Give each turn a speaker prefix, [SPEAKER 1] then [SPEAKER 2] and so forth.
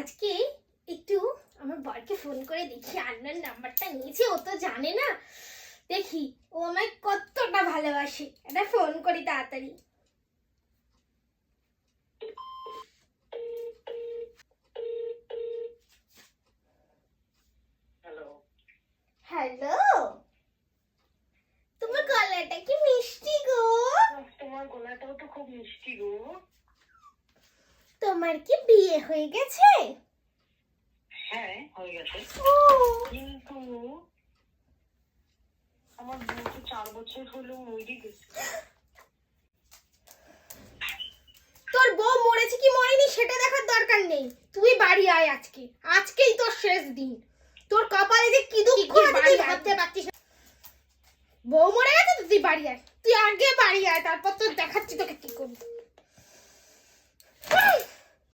[SPEAKER 1] আজকে একটু আমার বরকে ফোন করে দেখি, আন্নার নাম্বারটা নিয়েছে, ও তো জানে না। দেখি ও আমায় কতটা ভালোবাসে, এটা ফোন করি তাড়াতাড়ি। হ্যালো, তোমার গলাটা কি মিষ্টি গো।
[SPEAKER 2] তোমার গলাটাও তো খুব মিষ্টি গো।
[SPEAKER 1] তোমার কি বিয়ে হয়ে গেছে?
[SPEAKER 2] হ্যাঁ, হয়ে গেছে। কিন্তু আমার বউ তো 4 বছর হলো মরে গেছে।
[SPEAKER 1] তোর বউ মরেছে কি মরেনি সেটা দেখার দরকার নেই, তুই বাড়ি আয় আজকে, আজকেই তোর শেষ দিন। তোর কপালে যে কি দুঃখ আছে তুই ভাবতে পারছিস না। বউ মরে গেছে তো তুই বাড়ি আয়, তুই আগে বাড়ি আয়, তারপর তোর দেখাচ্ছি তোকে কি করবি।